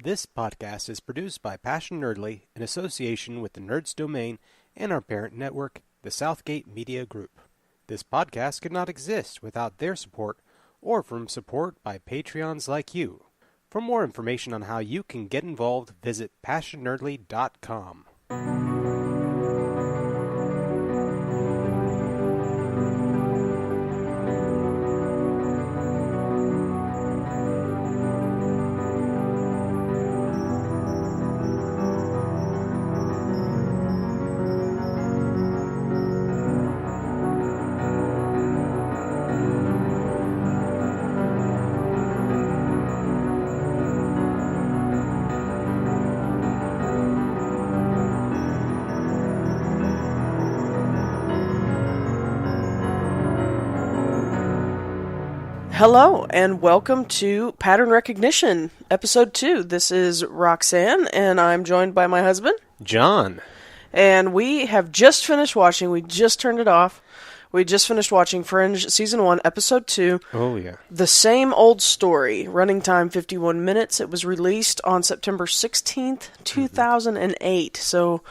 This podcast is produced by Passion Nerdly in association with the Nerds Domain and our parent network, the Southgate Media Group. This podcast could not exist without their support or from support by Patreons like you. For more information on how you can get involved, visit PassionNerdly.com. Hello, and welcome to Pattern Recognition, Episode 2. This is Roxanne, and I'm joined by my husband, John. And we have just finished watching, we just turned it off, we just finished watching Fringe Season 1, Episode 2. Oh, yeah. The Same Old Story, running time 51 minutes. It was released on September 16th, 2008. So,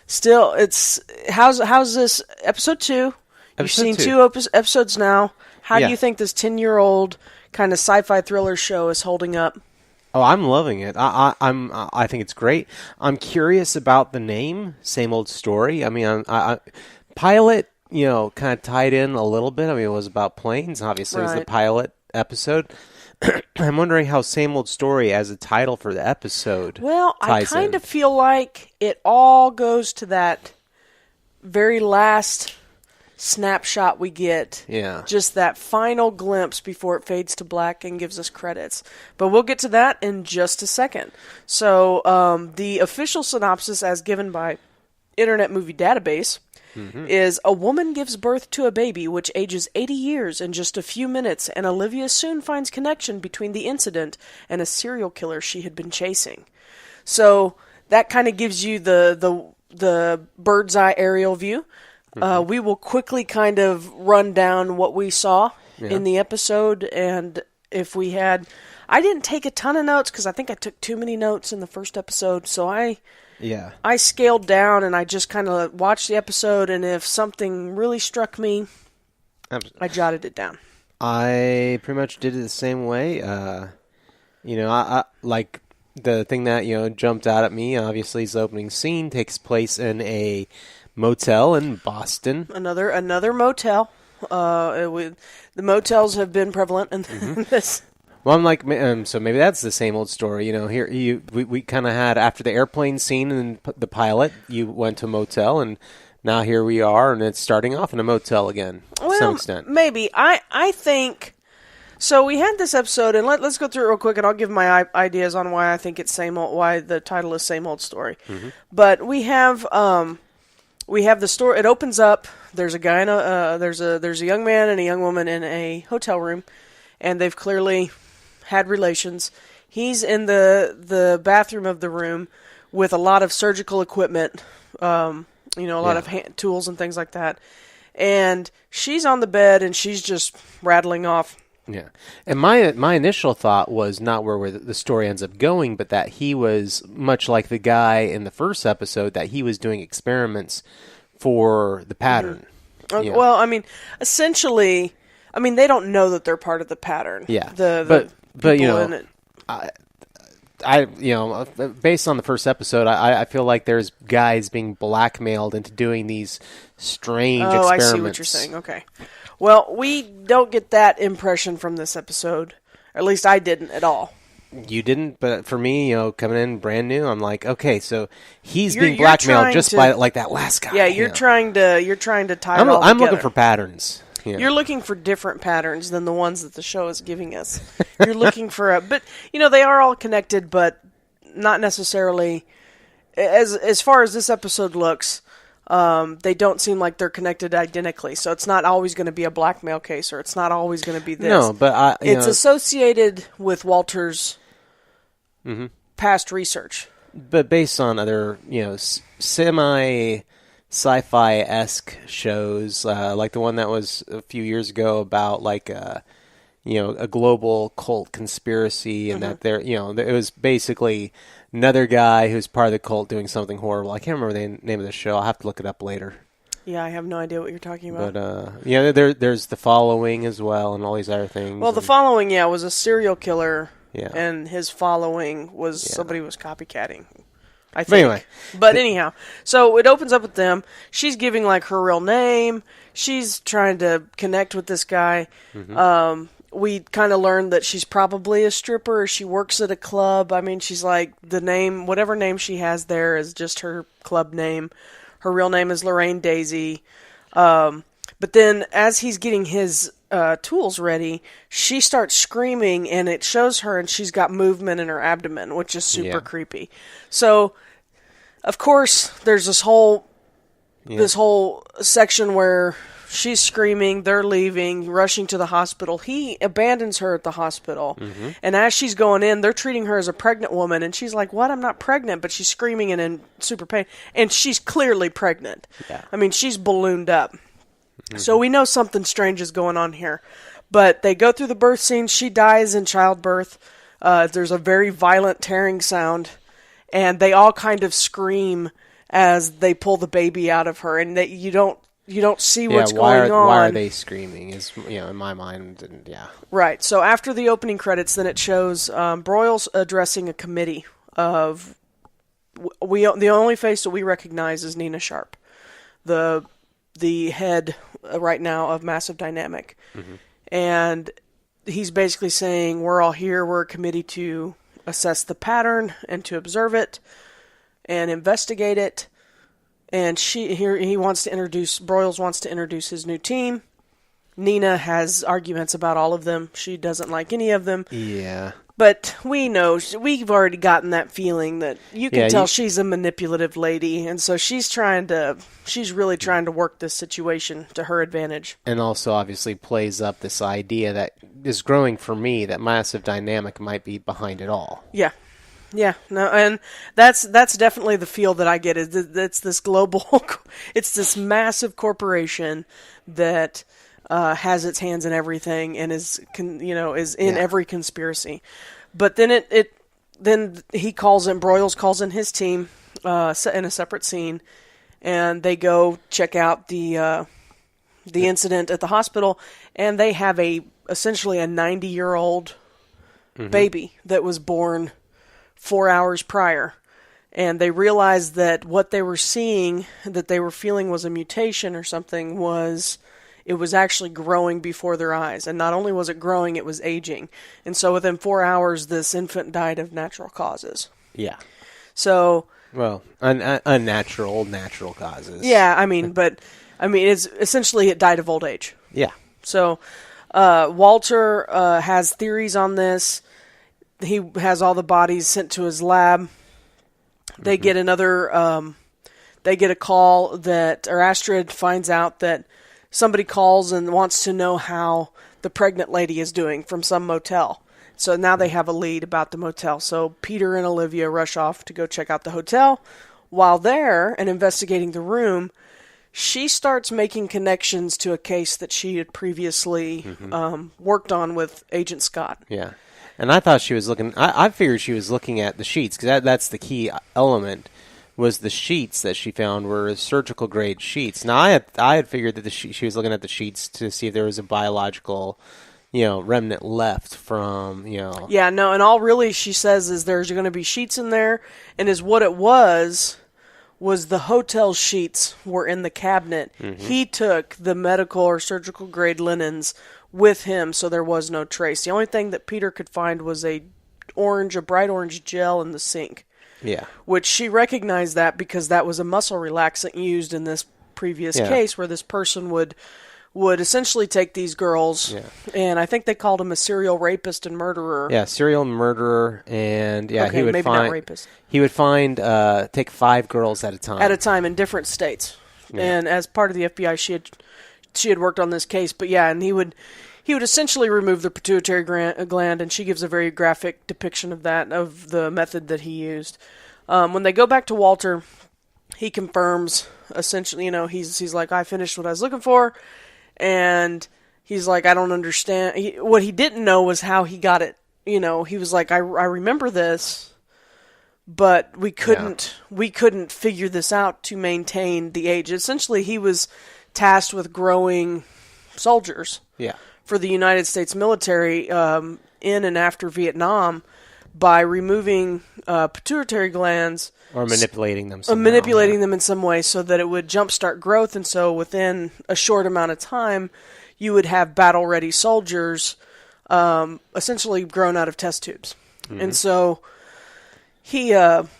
still, it's... How's this? Episode 2. You've seen two episodes now. How do you think this 10-year-old kind of sci-fi thriller show is holding up? Oh, I'm loving it. I think it's great. I'm curious about the name, Same Old Story. I mean, pilot, kind of tied in a little bit. I mean, it was about planes. Obviously, It was the pilot episode. I'm wondering how Same Old Story as a title for the episode I kind of feel like it all goes to that very last snapshot we get. Yeah. Just that final glimpse before it fades to black and gives us credits. But we'll get to that in just a second. So, the official synopsis as given by Internet Movie Database is: a woman gives birth to a baby which ages 80 years in just a few minutes, and Olivia soon finds connection between the incident and a serial killer she had been chasing. So, that kind of gives you the bird's eye aerial view. We will quickly kind of run down what we saw in the episode, and if we had... I didn't take a ton of notes, because I think I took too many notes in the first episode, so I scaled down, and I just kind of watched the episode, and if something really struck me, I jotted it down. I pretty much did it the same way. I like the thing that, jumped out at me, obviously, is the opening scene takes place in a motel in Boston. Another motel. The motels have been prevalent in this. Well, I'm like, so maybe that's the same old story. Here we kind of had, after the airplane scene and the pilot, you went to a motel, and now here we are, and it's starting off in a motel again, to some extent. Maybe. I think... So we had this episode, and let's go through it real quick, and I'll give my ideas on why I think it's same old, why the title is Same Old Story. But we have the story. It opens up. There's a guy there's a young man and a young woman in a hotel room, and they've clearly had relations. He's in the bathroom of the room with a lot of surgical equipment, a lot of hand tools and things like that. And she's on the bed, and she's just rattling off. Yeah, and my initial thought was not where the story ends up going, but that he was, much like the guy in the first episode, that he was doing experiments for the pattern. Well, I mean, essentially, they don't know that they're part of the pattern. Yeah, but in it. I based on the first episode, I feel like there's guys being blackmailed into doing these strange experiments. I see what you're saying. Okay. Well, we don't get that impression from this episode. Or at least I didn't at all. You didn't, but for me, coming in brand new, I'm like, okay, so he's being blackmailed just by like that last guy. Yeah, you're trying to tie it all I'm together. looking for patterns. Yeah. You're looking for different patterns than the ones that the show is giving us. You're looking for but they are all connected, but not necessarily. As far as this episode looks, they don't seem like they're connected identically. So it's not always going to be a blackmail case, or it's not always going to be this. No, but it's associated with Walter's past research. But based on other, semi sci-fi-esque shows, like the one that was a few years ago about a global cult conspiracy, and that it was basically another guy who's part of the cult doing something horrible. I can't remember the name of the show. I'll have to look it up later. Yeah, I have no idea what you're talking about. But there's The Following as well, and all these other things. Well, The Following, was a serial killer. Yeah. And his following was somebody was copycatting, I think. But anyway. But anyhow, so it opens up with them. She's giving, like, her real name. She's trying to connect with this guy. We kind of learned that she's probably a stripper, or she works at a club. I mean, she's like, whatever name she has there is just her club name. Her real name is Lorraine Daisy. But then as he's getting his tools ready, she starts screaming, and it shows her, and she's got movement in her abdomen, which is super creepy. So, of course, there's this whole section where she's screaming, they're leaving, rushing to the hospital. He abandons her at the hospital. And as she's going in, they're treating her as a pregnant woman. And she's like, what? I'm not pregnant. But she's screaming and in super pain. And she's clearly pregnant. Yeah. I mean, she's ballooned up. So we know something strange is going on here. But they go through the birth scene. She dies in childbirth. There's a very violent tearing sound. And they all kind of scream as they pull the baby out of her. And you don't see what's going on. Why are they screaming? Is in my mind, and Right. So after the opening credits, then it shows Broyles addressing a committee of the only face that we recognize is Nina Sharp, the head right now of Massive Dynamic, and he's basically saying we're all here. We're a committee to assess the pattern and to observe it and investigate it. And Broyles wants to introduce his new team. Nina has arguments about all of them. She doesn't like any of them. Yeah. But we've already gotten that feeling that you can tell she's a manipulative lady. And so she's really trying to work this situation to her advantage. And also obviously plays up this idea that is growing for me that Massive Dynamic might be behind it all. Yeah. Yeah, no, and that's definitely the feel that I get. It's this global, it's this massive corporation that has its hands in everything and is in every conspiracy. But then then Broyles calls in his team in a separate scene, and they go check out the incident at the hospital, and they have essentially a 90-year-old baby that was born 4 hours prior, and they realized that what they were seeing, that they were feeling was a mutation or something, it was actually growing before their eyes. And not only was it growing, it was aging. And so within 4 hours, this infant died of natural causes. Yeah. So... Well, unnatural, natural causes. Yeah, it's essentially it died of old age. Yeah. So Walter has theories on this. He has all the bodies sent to his lab. They get they get a call or Astrid finds out that somebody calls and wants to know how the pregnant lady is doing from some motel. So now they have a lead about the motel. So Peter and Olivia rush off to go check out the hotel. While there and investigating the room, she starts making connections to a case that she had previously worked on with Agent Scott. Yeah. And I thought she was looking... I figured she was looking at the sheets, because that's the key element, was the sheets that she found were surgical-grade sheets. Now, I had figured that she was looking at the sheets to see if there was a biological, remnant left from, Yeah, no, and all really she says is there's going to be sheets in there, and what it was the hotel sheets were in the cabinet. He took the medical or surgical-grade linens with him, so there was no trace. The only thing that Peter could find was a bright orange gel in the sink. Yeah. Which she recognized that because that was a muscle relaxant used in this previous case where this person would essentially take these girls, and I think they called him a serial rapist and murderer. Yeah, serial murderer, and he would not rapist. He would take 5 girls at a time. At a time in different states. Yeah. And as part of the FBI, she had worked on this case, but and he would essentially remove the pituitary gland, and she gives a very graphic depiction of that, of the method that he used. When they go back to Walter, he confirms, essentially, he's like, I finished what I was looking for, and he's like, I don't understand. What he didn't know was how he got it. You know, he was like, I remember this, but we couldn't figure this out to maintain the age. Essentially, he was tasked with growing soldiers for the United States military in and after Vietnam by removing pituitary glands. Or manipulating them somehow. Manipulating them in some way so that it would jumpstart growth, and so within a short amount of time, you would have battle-ready soldiers essentially grown out of test tubes. Mm-hmm. And so Peter's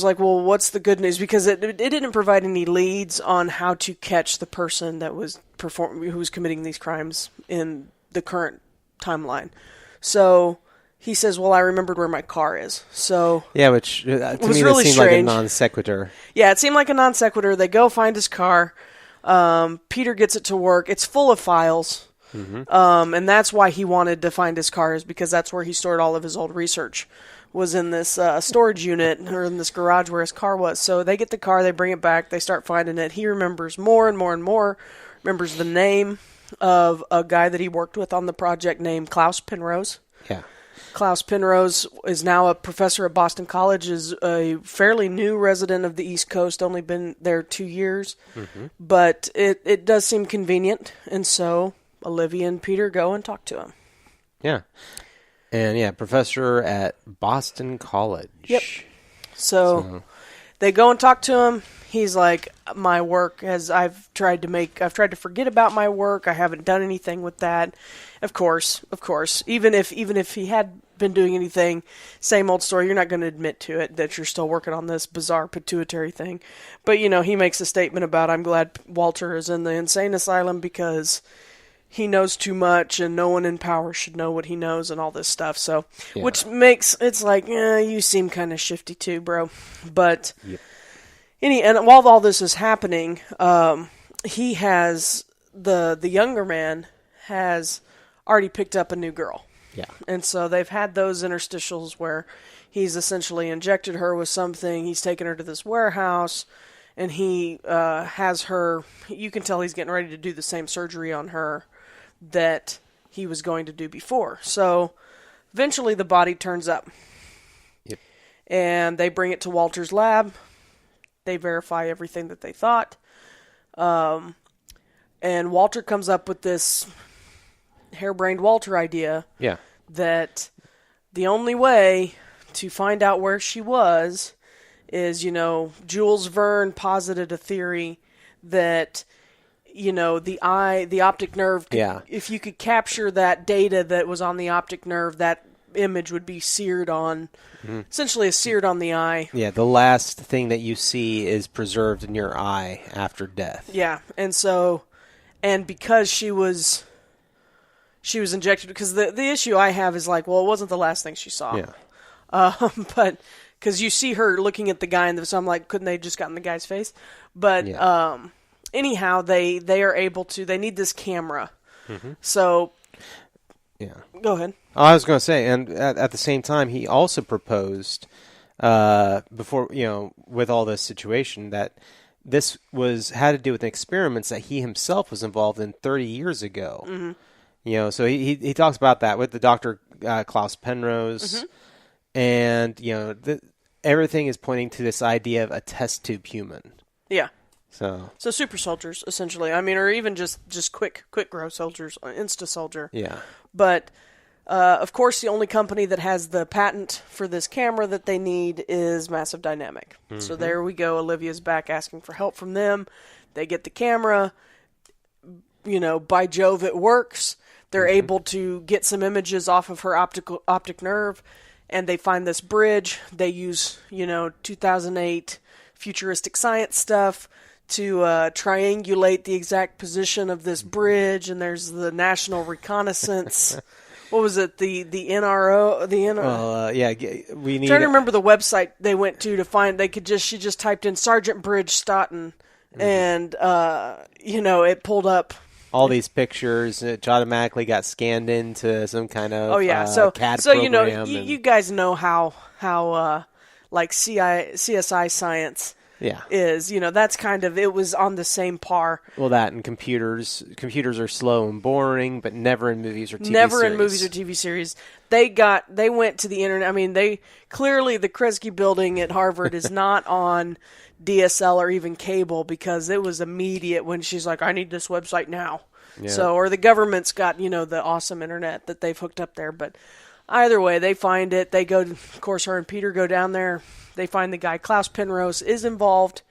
like, well, what's the good news? Because it didn't provide any leads on how to catch the person that was who was committing these crimes in the current timeline. So he says, well, I remembered where my car is. So yeah, which to me really that seemed strange. like a non sequitur. Yeah, it seemed like a non sequitur. They go find his car. Peter gets it to work. It's full of files. Mm-hmm. And that's why he wanted to find his car, is because that's where he stored all of his old research, was in this storage unit, or in this garage where his car was. So they get the car, they bring it back, they start finding it. He remembers more and more and more, remembers the name of a guy that he worked with on the project named Klaus Penrose. Yeah. Klaus Penrose is now a professor at Boston College, is a fairly new resident of the East Coast, only been there 2 years. Mm-hmm. But it does seem convenient, and so Olivia and Peter go and talk to him. Yeah. And professor at Boston College. Yep. So they go and talk to him. He's like, my work I've tried to forget about my work. I haven't done anything with that. Of course. Even if he had been doing anything, same old story. You're not going to admit to it that you're still working on this bizarre pituitary thing. But he makes a statement about, I'm glad Walter is in the insane asylum because he knows too much and no one in power should know what he knows and all this stuff. So, which makes it's like, you seem kind of shifty too, bro. But and while all this is happening, he has the younger man has already picked up a new girl. Yeah. And so they've had those interstitials where he's essentially injected her with something. He's taken her to this warehouse, and he has her. You can tell he's getting ready to do the same surgery on her that he was going to do before. So eventually the body turns up. Yep. And they bring it to Walter's lab. They verify everything that they thought. And Walter comes up with this harebrained Walter idea. Yeah. That the only way to find out where she was is, Jules Verne posited a theory that the optic nerve, if you could capture that data that was on the optic nerve, that image would be seared on, essentially seared on the eye. Yeah, the last thing that you see is preserved in your eye after death. Yeah, and because she was injected, because the issue I have is like, well, it wasn't the last thing she saw. Yeah. But because you see her looking at the guy, so I'm like, couldn't they just gotten the guy's face? But, anyhow, they are able to. They need this camera. Mm-hmm. So, go ahead. Oh, I was going to say, and at the same time, he also proposed before, with all this situation, that this had to do with experiments that he himself was involved in 30 years ago. Mm-hmm. So he talks about that with the Dr. Klaus Penrose, mm-hmm. and everything is pointing to this idea of a test tube human. Yeah. So super soldiers, essentially. I mean, or even just quick grow soldiers, insta soldier. Yeah. But, of course, the only company that has the patent for this camera that they need is Massive Dynamic. Mm-hmm. So there we go. Olivia's back asking for help from them. They get the camera. By Jove, it works. They're mm-hmm. able to get some images off of her optic nerve, and they find this bridge. They use, 2008 futuristic science stuff to triangulate the exact position of this bridge, and there's the National Reconnaissance. What was it? The NRO? The NRO? Well, we need. I'm trying to remember the website they went to find. She just typed in Sergeant Bridge Stoughton, mm-hmm. and it pulled up all these pictures. It automatically got scanned into some kind of CAD so program. you guys know how like CSI science is. That's kind of, it was on the same par. Well, that and computers are slow and boring, but never in movies or TV series. Never in movies or TV series. They went to the internet. I mean, clearly the Kresge building at Harvard is not on DSL or even cable, because it was immediate when she's like, I need this website now. Yeah. So, or the government's got, the awesome internet that they've hooked up there. But either way, they find it. They go, of course, her and Peter go down there. They find the guy. Klaus Penrose is involved.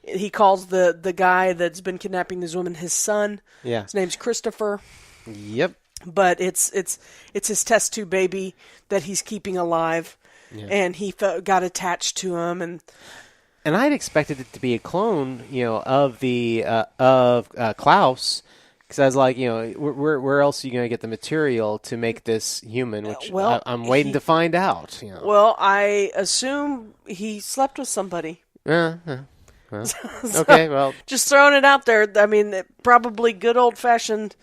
He calls the guy that's been kidnapping this woman his son. Yeah. His name's Christopher. Yep. But it's his test tube baby that he's keeping alive. Yeah. And he got attached to him. And I'd expected it to be a clone, of the of Klaus. Because I was like, where else are you going to get the material to make this human? Which I'm waiting to find out. Well, I assume he slept with somebody. Well, okay, well. Just throwing it out there. I mean, probably good old-fashioned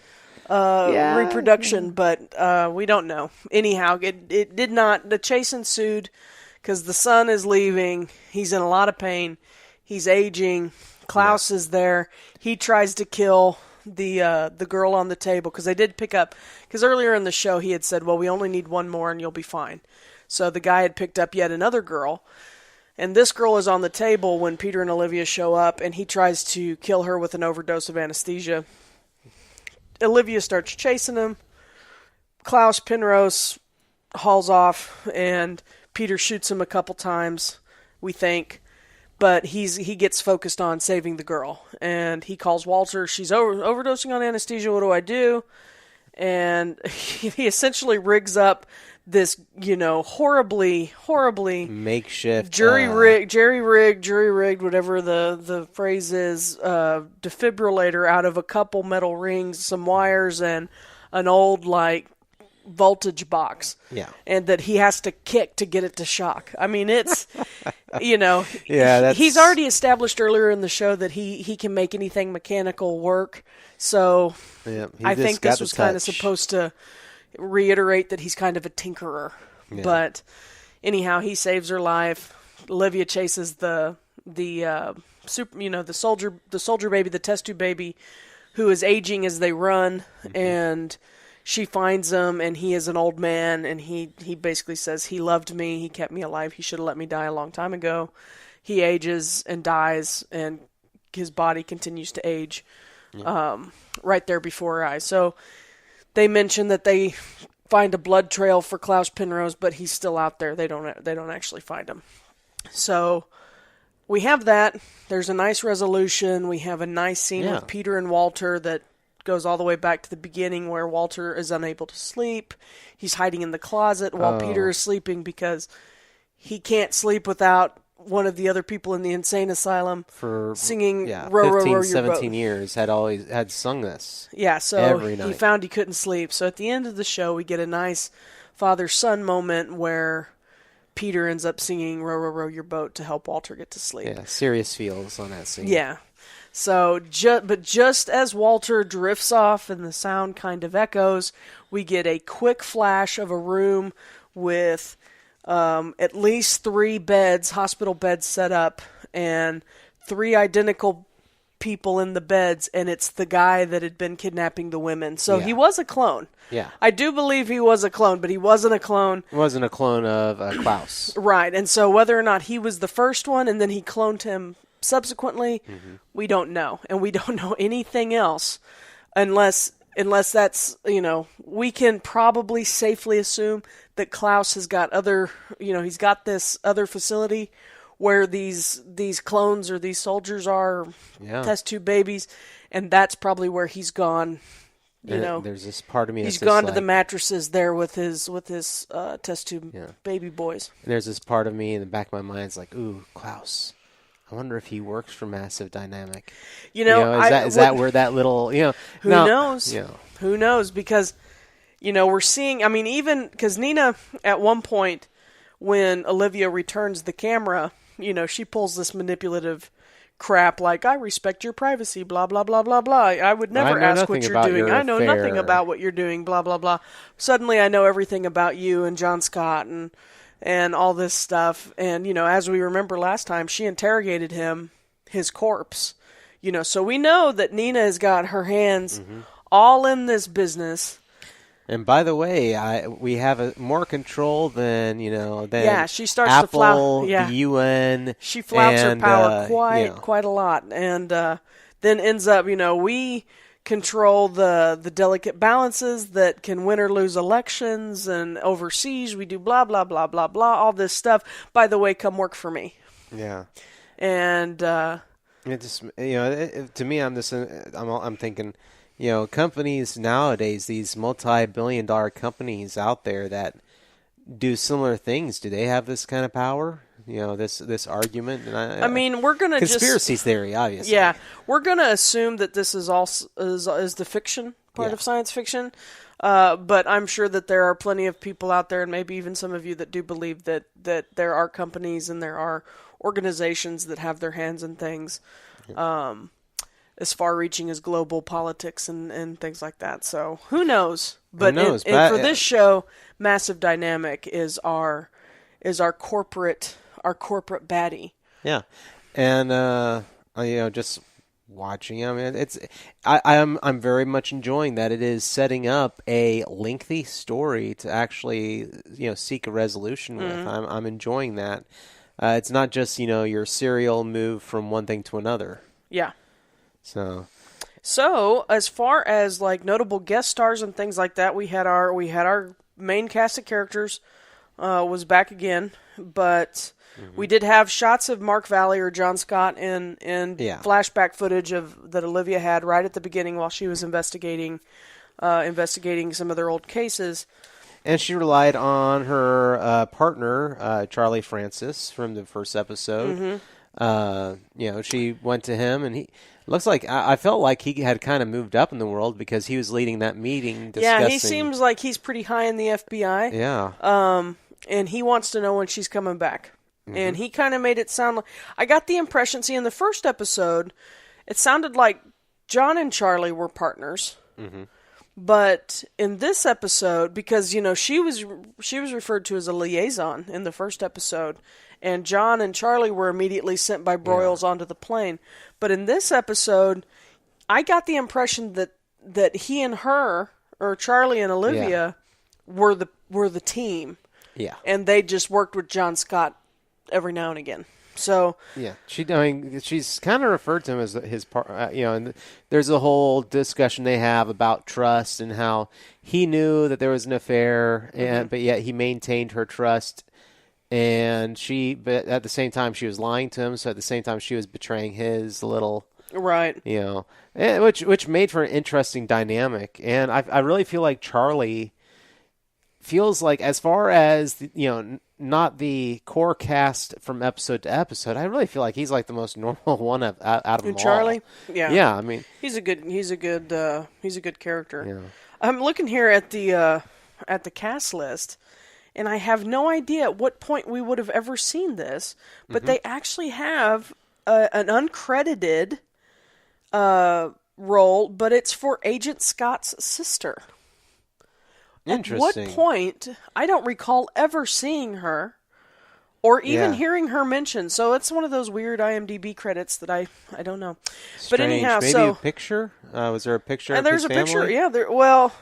reproduction, but we don't know. Anyhow, it did not. The chase ensued because the son is leaving. He's in a lot of pain. He's aging. Klaus is there. He tries to kill the girl on the table, because they did pick up, because earlier in the show he had said, well, we only need one more and you'll be fine. So the guy had picked up yet another girl, and this girl is on the table when Peter and Olivia show up, and he tries to kill her with an overdose of anesthesia. Olivia starts chasing him. Klaus Penrose hauls off, and Peter shoots him a couple times, we think. But he gets focused on saving the girl, and he calls Walter. She's overdosing on anesthesia. What do I do? And he essentially rigs up this, horribly makeshift jury-rigged, whatever the phrase is, defibrillator out of a couple metal rings, some wires, and an old voltage box. Yeah. And that he has to kick to get it to shock. I mean, it's, he's already established earlier in the show that he can make anything mechanical work. So I think this was kind of supposed to reiterate that he's kind of a tinkerer. Yeah. But anyhow, he saves her life. Olivia chases the soldier baby, the test tube baby, who is aging as they run, and she finds him, and he is an old man, and he basically says, he loved me, he kept me alive, he should have let me die a long time ago. He ages and dies, and his body continues to age right there before our eyes. So they mention that they find a blood trail for Klaus Penrose, but he's still out there. They don't actually find him. So we have that. There's a nice resolution. We have a nice scene with Peter and Walter that goes all the way back to the beginning, where Walter is unable to sleep. He's hiding in the closet while Peter is sleeping, because he can't sleep without one of the other people in the insane asylum for singing row, 15, row your 17 boat. Years had sung this. Yeah, so every night. He found he couldn't sleep. So at the end of the show, we get a nice father-son moment where Peter ends up singing Row, Row, Row Your Boat to help Walter get to sleep. Yeah, serious feels on that scene. Yeah. So, but just as Walter drifts off and the sound kind of echoes, we get a quick flash of a room with at least 3 beds, hospital beds set up, and 3 identical people in the beds, and it's the guy that had been kidnapping the women. So he was a clone. Yeah. I do believe he was a clone, but he wasn't a clone. He wasn't a clone of Klaus. Right, and so whether or not he was the first one and then he cloned him subsequently, we don't know. And we don't know anything else unless that's, we can probably safely assume that Klaus has got he's got this other facility where these clones or these soldiers are, test tube babies, and that's probably where he's gone. There's this part of me he's gone to the mattresses there with his test tube baby boys. And there's this part of me in the back of my mind is like, ooh, Klaus. I wonder if he works for Massive Dynamic. Is that where that little, Who knows? Who knows? Because, we're seeing, even because Nina, at one point, when Olivia returns the camera, she pulls this manipulative crap like, I respect your privacy, blah, blah, blah, blah, blah. I would never ask what you're doing. I know nothing about what you're doing, blah, blah, blah. Suddenly I know everything about you and John Scott and all this stuff. And, as we remember last time, she interrogated him his corpse. So we know that Nina has got her hands all in this business. And by the way, we have more control than she starts Apple, to flout. Yeah, the UN. She flouts her power quite a lot, and then ends up, we control the delicate balances that can win or lose elections, and overseas we do blah blah blah blah blah, all this stuff. By the way, come work for me. Yeah, and it just to me, I'm thinking. Companies nowadays, these multi-billion-dollar companies out there that do similar things, do they have this kind of power? This argument. And I mean, we're gonna conspiracy theory, obviously. Yeah, we're gonna assume that this is all is the fiction part of science fiction, but I'm sure that there are plenty of people out there, and maybe even some of you, that do believe that there are companies and there are organizations that have their hands in things. As far-reaching as global politics and things like that. So who knows? But for this show, Massive Dynamic is our corporate baddie. Yeah, and just watching. I mean, I'm very much enjoying that it is setting up a lengthy story to actually seek a resolution with. I'm enjoying that. It's not just your serial move from one thing to another. Yeah. So as far as like notable guest stars and things like that, we had our main cast of characters was back again, but we did have shots of Mark Valley or John Scott and flashback footage that Olivia had right at the beginning while she was investigating some of their old cases. And she relied on her partner, Charlie Francis, from the first episode. She went to him, and he looks like I felt like he had kind of moved up in the world because he was leading that meeting. Yeah, he seems like he's pretty high in the FBI. Yeah. And he wants to know when she's coming back. And he kind of made it sound like, I got the impression. See, in the first episode, it sounded like John and Charlie were partners. But in this episode, because she was referred to as a liaison in the first episode, and John and Charlie were immediately sent by Broyles onto the plane. But in this episode, I got the impression that he and her, or Charlie and Olivia, were the team. Yeah, and they just worked with John Scott every now and again. So she's kind of referred to him as his part. And there's a whole discussion they have about trust and how he knew that there was an affair, but yet he maintained her trust. And but at the same time, she was lying to him. So at the same time, she was betraying his little right. Which made for an interesting dynamic. And I really feel like Charlie feels like, as far as not the core cast from episode to episode, I really feel like he's like the most normal one out of them all. Charlie, yeah. I mean, he's a good character. Yeah. I'm looking here at the cast list, and I have no idea at what point we would have ever seen this, but they actually have an uncredited role, but it's for Agent Scott's sister. Interesting. At what point, I don't recall ever seeing her or even hearing her mentioned. So it's one of those weird IMDb credits that I don't know. Strange. But anyhow, maybe a picture? Was there a picture of there's his a family? picture, yeah.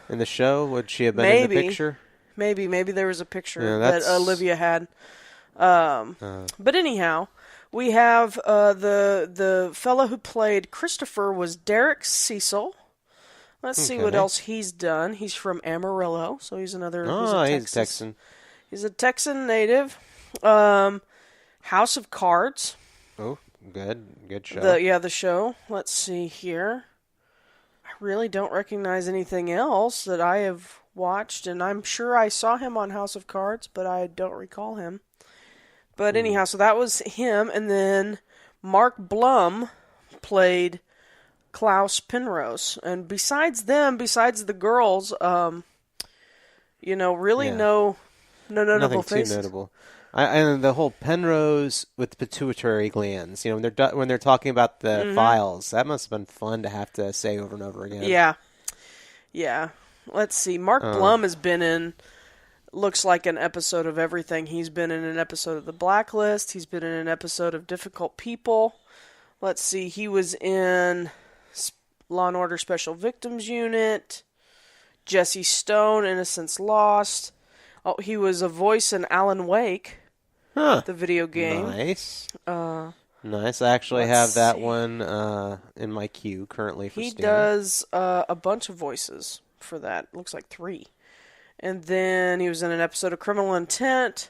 In the show? Would she have been in the picture? Maybe there was a picture that Olivia had. But anyhow, we have the fellow who played Christopher was Derek Cecil. Let's see what else he's done. He's from Amarillo, so he's another. He's a Texan. He's a Texan native. House of Cards. Oh, good show. The show. Let's see here. I really don't recognize anything else that I have watched, and I'm sure I saw him on House of Cards, but I don't recall him. But anyhow, so that was him, and then Mark Blum played Klaus Penrose, and besides the girls, really no notable Nothing faces. Too notable. And the whole Penrose with the pituitary glands, when they're talking about the files, that must have been fun to have to say over and over again. Yeah. Let's see. Mark Blum has been in, looks like, an episode of everything. He's been in an episode of The Blacklist. He's been in an episode of Difficult People. Let's see. He was in Law and Order Special Victims Unit. Jesse Stone, Innocence Lost. Oh, he was a voice in Alan Wake, the video game. Nice. Nice. I actually have that one in my queue currently for Steam. He does a bunch of voices for that. Looks like 3. And then he was in an episode of Criminal Intent.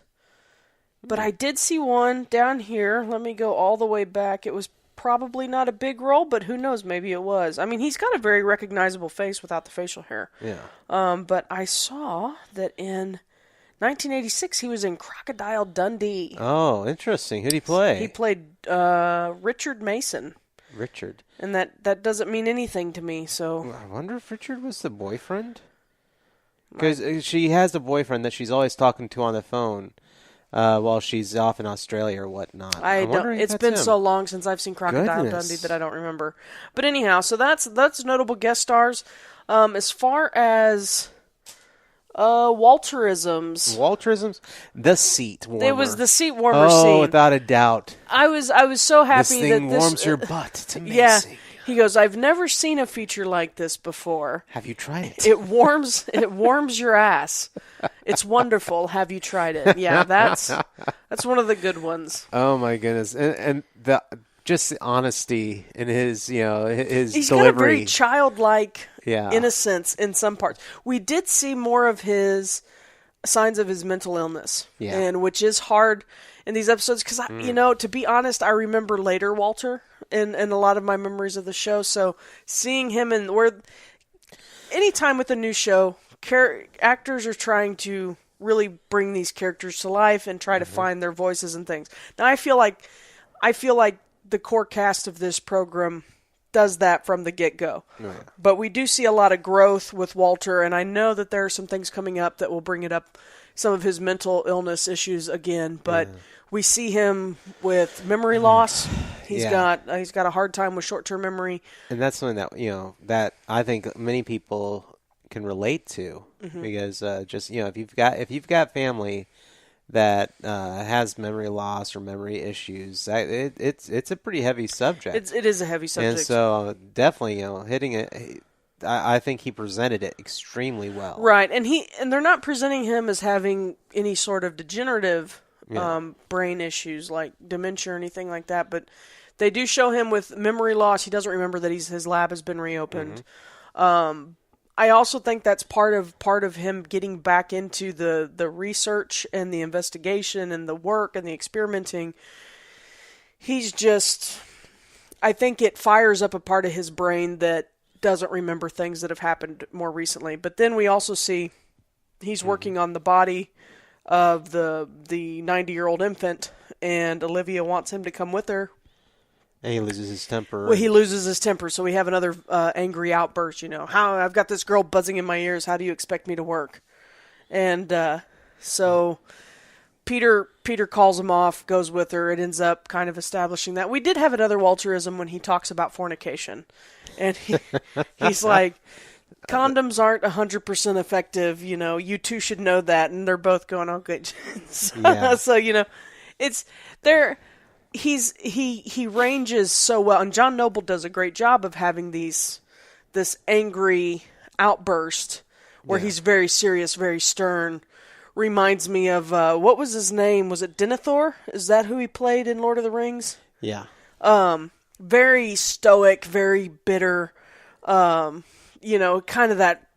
But I did see one down here. Let me go all the way back. It was probably not a big role, but who knows? Maybe it was. I mean, he's got a very recognizable face without the facial hair. Yeah. But I saw that in 1986 he was in Crocodile Dundee. Oh, interesting. Who did he play? He played Richard Mason. Richard. And that doesn't mean anything to me, so... I wonder if Richard was the boyfriend? Because she has a boyfriend that she's always talking to on the phone. While she's off in Australia or whatnot. I don't. It's been so long since I've seen Crocodile Dundee that I don't remember. But anyhow, so that's notable guest stars. As far as Walterisms, the seat warmer. It was the seat warmer scene. Oh, without a doubt. I was so happy this thing that warms your butt. It's amazing. Yeah. He goes, I've never seen a feature like this before. Have you tried it? It warms your ass. It's wonderful. Have you tried it? Yeah, that's one of the good ones. Oh my goodness. And just the honesty in his, his He's delivery. Got a very childlike innocence in some parts. We did see more of his signs of his mental illness. Yeah. And which is hard in these episodes because to be honest, I remember later Walter in a lot of my memories of the show. So seeing him anytime with a new show, actors are trying to really bring these characters to life and try to find their voices and things. Now I feel like the core cast of this program does that from the get-go. Oh, yeah. But we do see a lot of growth with Walter, and I know that there are some things coming up that will bring it up, some of his mental illness issues again, but we see him with memory loss. He's got a hard time with short-term memory. And that's something that, that I think many people can relate to because if you've got family that has memory loss or memory issues, it's a pretty heavy subject. It is a heavy subject. And so definitely, hitting it, I think he presented it extremely well. Right, and they're not presenting him as having any sort of degenerative brain issues like dementia or anything like that, but they do show him with memory loss. He doesn't remember that his lab has been reopened. I also think that's part of him getting back into the research and the investigation and the work and the experimenting. I think it fires up a part of his brain that doesn't remember things that have happened more recently. But then we also see he's working on the body of the 90-year-old infant, and Olivia wants him to come with her. And he loses his temper. Well, he loses his temper, so we have another angry outburst, How I've got this girl buzzing in my ears, how do you expect me to work? And so Peter calls him off, goes with her. It ends up kind of establishing that. We did have another Walterism when he talks about fornication. And he's like, condoms aren't 100% effective, you two should know that. And they're both going, oh, good. So, it's there. He ranges so well, and John Noble does a great job of having this angry outburst where he's very serious, very stern. Reminds me of what was his name? Was it Denethor? Is that who he played in Lord of the Rings? Yeah. Very stoic, very bitter. Kind of that.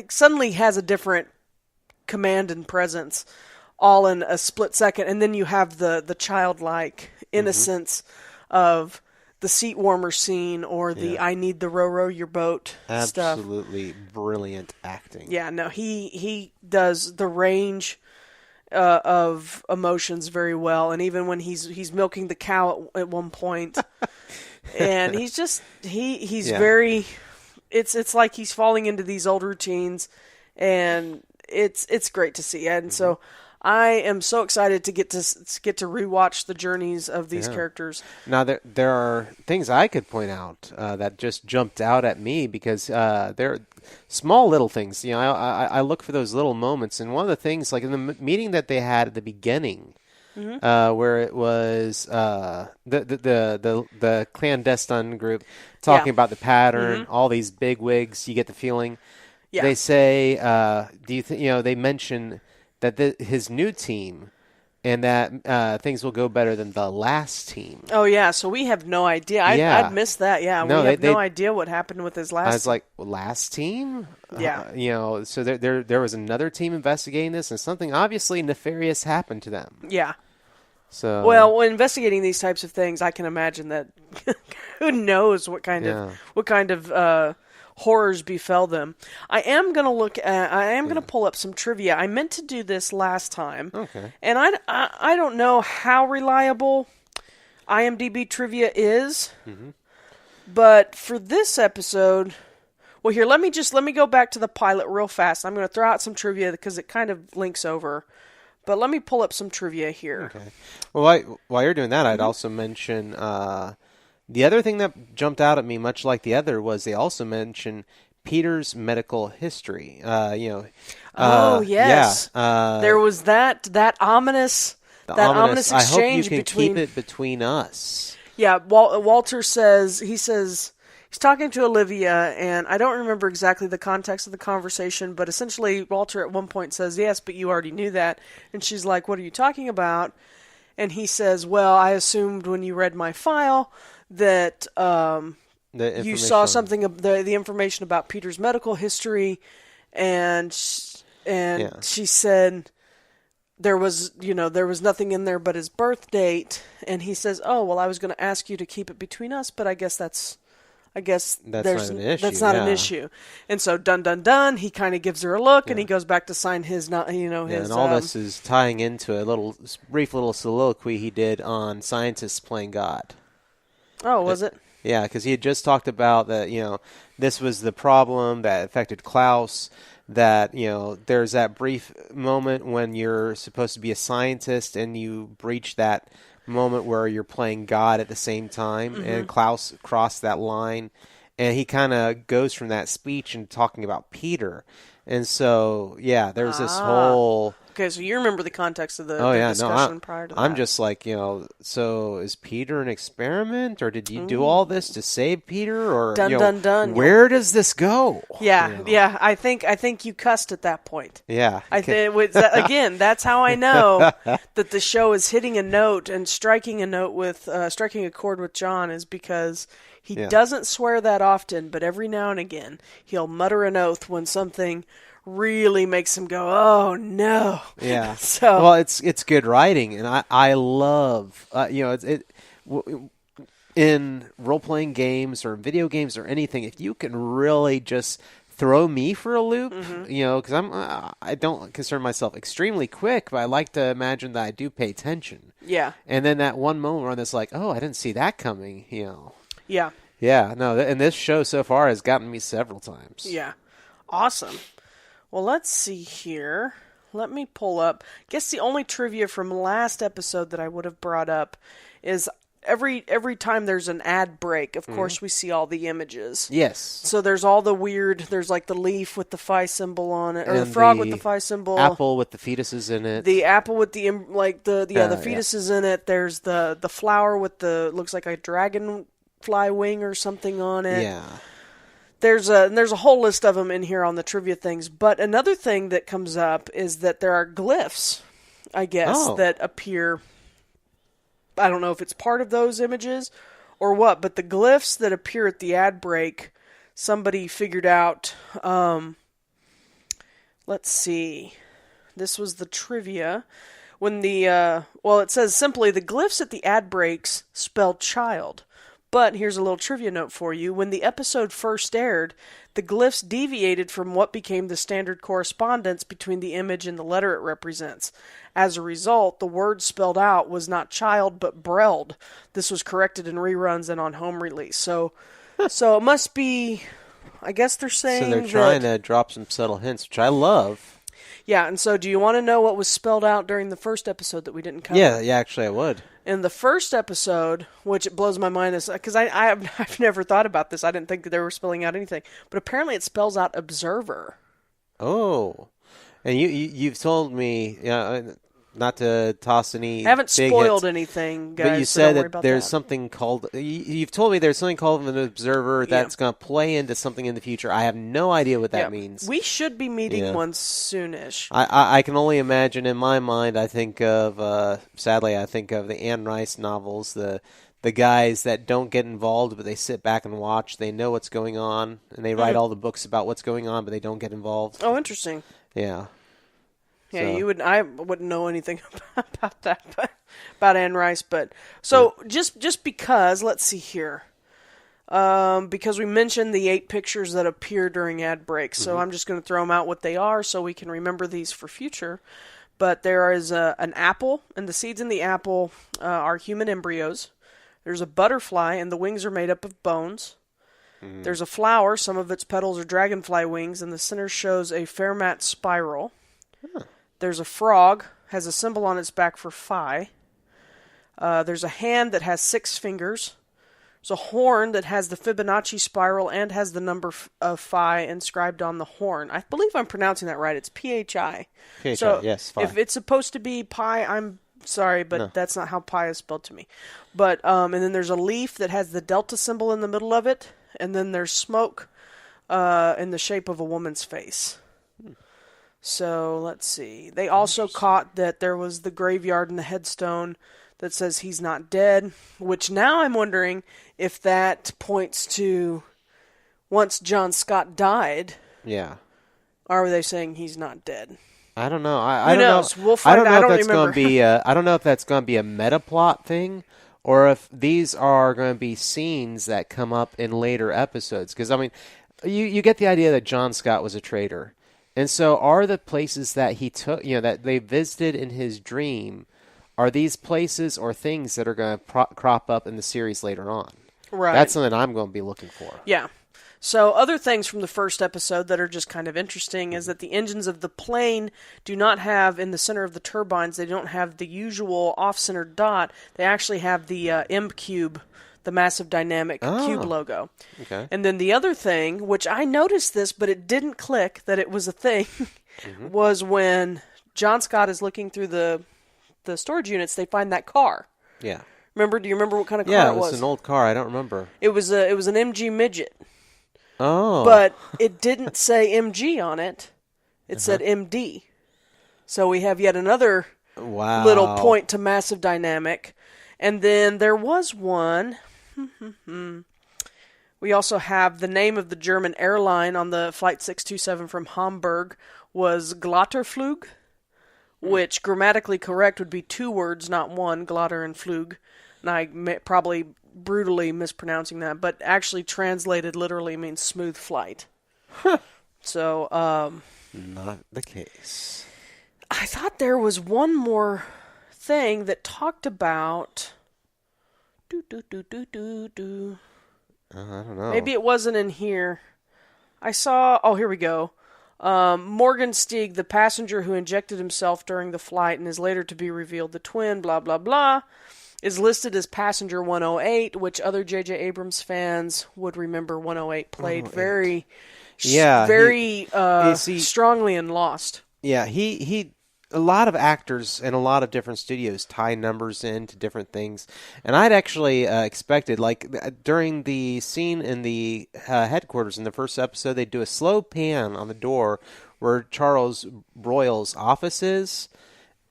Suddenly has a different command and presence. All in a split second, and then you have the childlike innocence of the seat warmer scene or the I need the row your boat stuff. Absolutely brilliant acting. Yeah, no, he does the range of emotions very well, and even when he's milking the cow at one point, and he's very. It's like he's falling into these old routines, and it's great to see, and so. I am so excited to get to rewatch the journeys of these characters. Now there are things I could point out that just jumped out at me because they're small little things. I look for those little moments, and one of the things, like in the meeting that they had at the beginning where it was the clandestine group talking about the pattern, all these big wigs. You get the feeling. Yeah. They say, they mention that his new team and that things will go better than the last team. Oh, yeah, so we have no idea. I'd missed that, yeah. No, we have no idea what happened with his last team. I was like, last team? Yeah. So there was another team investigating this, and something obviously nefarious happened to them. Yeah. So well, when investigating these types of things, I can imagine that who knows what kind of horrors befell them. I am gonna pull up some trivia. I meant to do this last time. Okay. And I don't know how reliable IMDb trivia is. Mm-hmm. But for this episode, well, here, let me go back to the pilot real fast. I'm going to throw out some trivia because it kind of links over. But let me pull up some trivia here. Okay. Well, while you're doing that, I'd also mention the other thing that jumped out at me, much like the other, was they also mention Peter's medical history. Oh, yes. Yeah. There was that ominous exchange I hope you can between... keep it between us. Yeah, Walter says, he's talking to Olivia, and I don't remember exactly the context of the conversation, but essentially Walter at one point says, yes, but you already knew that. And she's like, what are you talking about? And he says, well, I assumed when you read my file that you saw something of the information about Peter's medical history, and she said there was nothing in there but his birth date, and he says, oh, well, I was going to ask you to keep it between us, but I guess that's not an issue. And so dun, he kind of gives her a look, and he goes back to sign his, his... and all this is tying into a brief little soliloquy he did on Scientists Playing God. Oh, was it? Yeah, because he had just talked about that, this was the problem that affected Klaus, that, there's that brief moment when you're supposed to be a scientist and you breach that moment where you're playing God at the same time, and Klaus crossed that line, and he kind of goes from that speech and talking about Peter. And so, yeah, there's this whole... Okay, so you remember the context of the discussion prior to that. I'm just like, so is Peter an experiment, or did you do all this to save Peter, or dun. Where does this go? Yeah. I think you cussed at that point. Yeah. Again, that's how I know that the show is hitting a note and striking a chord with John, is because he doesn't swear that often, but every now and again he'll mutter an oath when something really makes him go, oh no. Yeah. So well, it's good writing, and I love in role playing games or video games or anything, if you can really just throw me for a loop, because I don't consider myself extremely quick, but I like to imagine that I do pay attention. Yeah. And then that one moment where it's like, oh, I didn't see that coming. Yeah. Yeah. No, and this show so far has gotten me several times. Yeah. Awesome. Well, let's see here. Let me pull up. I guess the only trivia from last episode that I would have brought up is every time there's an ad break, of course, we see all the images. Yes. So there's all the weird, there's like the leaf with the phi symbol on it, or the frog with the phi symbol. Apple with the fetuses in it. The apple with the fetuses in it. There's the flower with looks like a dragonfly wing or something on it. Yeah. There's a whole list of them in here on the trivia things. But another thing that comes up is that there are glyphs, I guess, that appear. I don't know if it's part of those images or what, but the glyphs that appear at the ad break, somebody figured out. Let's see. This was the trivia. When it says simply, the glyphs at the ad breaks spell child. But here's a little trivia note for you. When the episode first aired, the glyphs deviated from what became the standard correspondence between the image and the letter it represents. As a result, the word spelled out was not child, but breld. This was corrected in reruns and on home release. So it must be, I guess they're saying so they're trying to drop some subtle hints, which I love. Yeah, and so do you want to know what was spelled out during the first episode that we didn't cover? Yeah, actually I would. In the first episode, which it blows my mind, because I've never thought about this. I didn't think that they were spelling out anything. But apparently it spells out observer. Oh. And you've told me, not to toss any. Haven't big spoiled hits, anything, guys. but you so don't said worry that about there's that. something called. You've told me there's something called an observer that's going to play into something in the future. I have no idea what that means. We should be meeting one soonish. I can only imagine in my mind. I think of sadly, I think of the Anne Rice novels. The guys that don't get involved, but they sit back and watch. They know what's going on, and they write all the books about what's going on, but they don't get involved. Oh, interesting. Yeah. Yeah, So. I wouldn't know anything about that, about Anne Rice. But so just because, let's see here, because we mentioned the 8 pictures that appear during ad breaks, so I'm just going to throw them out what they are, so we can remember these for future. But there is an apple, and the seeds in the apple are human embryos. There's a butterfly, and the wings are made up of bones. There's a flower, some of its petals are dragonfly wings, and the center shows a Fermat spiral. There's a frog, has a symbol on its back for phi. There's a hand that has 6 fingers. There's a horn that has the Fibonacci spiral and has the number of phi inscribed on the horn. I believe I'm pronouncing that right. It's PHI. PHI, so yes, phi. if it's supposed to be pi, I'm sorry, but that's not how pi is spelled to me. But and then there's a leaf that has the delta symbol in the middle of it, and then there's smoke in the shape of a woman's face. So let's see. They also caught that there was the graveyard and the headstone that says he's not dead, which now I'm wondering if that points to once John Scott died. Yeah. Are they saying he's not dead? I don't know. I Who don't knows? know. We'll find out. I I don't know don't if that's going to be. I don't know if that's going to be a meta plot thing, or if these are going to be scenes that come up in later episodes. Because I mean, you get the idea that John Scott was a traitor, and so are the places that he took, that they visited in his dream, are these places or things that are going to crop up in the series later on? Right. That's something I'm going to be looking for. Yeah. So other things from the first episode that are just kind of interesting is that the engines of the plane do not have, in the center of the turbines, they don't have the usual off-center dot. They actually have the M cube, the massive dynamic cube logo. Okay. And then the other thing, which I noticed this, but it didn't click that it was a thing, was when John Scott is looking through the storage units, they find that car. Yeah. Do you remember what kind of car Yeah, it was? an old car. I don't remember. It was an MG Midget. Oh. But it didn't say MG on it. It said MD. So we have yet another little point to massive dynamic. And then there was one. We also have the name of the German airline on the Flight 627 from Hamburg was Glotterflug, which grammatically correct would be 2 words, not one, Glotter and Flug. And I probably brutally mispronouncing that, but actually translated literally means smooth flight. So, not the case. I thought there was one more thing that talked about. I don't know. Maybe it wasn't in here. I saw. Oh, here we go. Morgan Steig, the passenger who injected himself during the flight and is later to be revealed the twin, blah, blah, blah, is listed as passenger 108, which other J.J. Abrams fans would remember 108 played very strongly in Lost. Yeah, he a lot of actors and a lot of different studios tie numbers into different things. And I'd actually expected, like, during the scene in the headquarters in the first episode, they do a slow pan on the door where Charles Broyles' office is.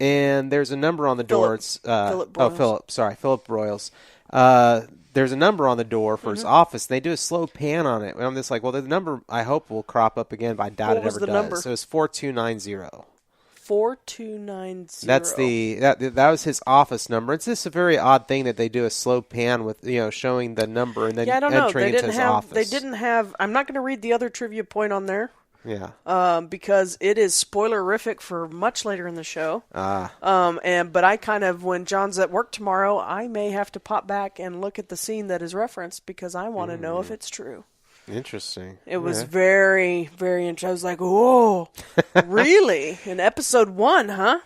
And there's a number on the door. It's Philip Broyles. There's a number on the door for his office. And they do a slow pan on it. And I'm just like, well, the number I hope will crop up again, but I doubt it ever does. Number? So it's 4290. 4290. That's that was his office number. It's just a very odd thing that they do a slow pan with showing the number and then entering into his office. They didn't have. I'm not going to read the other trivia point on there. Yeah. Because it is spoilerific for much later in the show. But I kind of, when John's at work tomorrow, I may have to pop back and look at the scene that is referenced because I want to know if it's true. Interesting. It was very, very interesting. I was like, whoa, really? In episode 1, huh?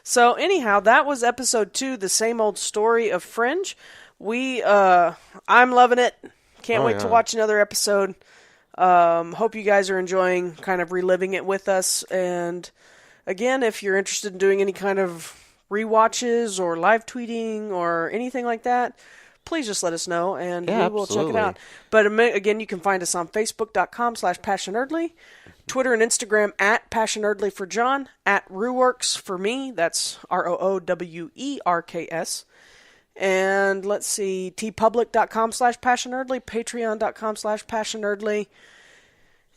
So anyhow, that was episode 2, the same old story of Fringe. I'm loving it. Can't wait to watch another episode. Hope you guys are enjoying kind of reliving it with us. And again, if you're interested in doing any kind of rewatches or live tweeting or anything like that, please just let us know, and we will check it out. But again, you can find us on Facebook.com/PassionNerdly, Twitter and Instagram @PassionNerdly for John, @RooWorks for me. That's ROOWERKS. And let's see, tpublic.com/PassionNerdly, Patreon.com/PassionNerdly.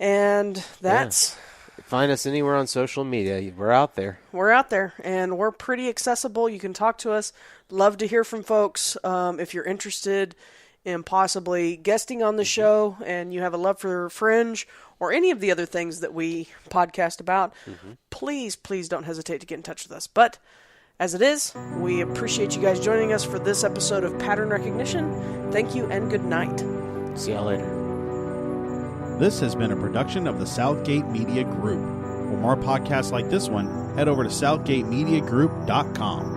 And that's... Yeah. Find us anywhere on social media. We're out there. We're out there, and we're pretty accessible. You can talk to us. Love to hear from folks. If you're interested in possibly guesting on the show and you have a love for Fringe or any of the other things that we podcast about, please don't hesitate to get in touch with us. But as it is, we appreciate you guys joining us for this episode of Pattern Recognition. Thank you and good night. See y'all later. This has been a production of the Southgate Media Group. For more podcasts like this one, head over to southgatemediagroup.com.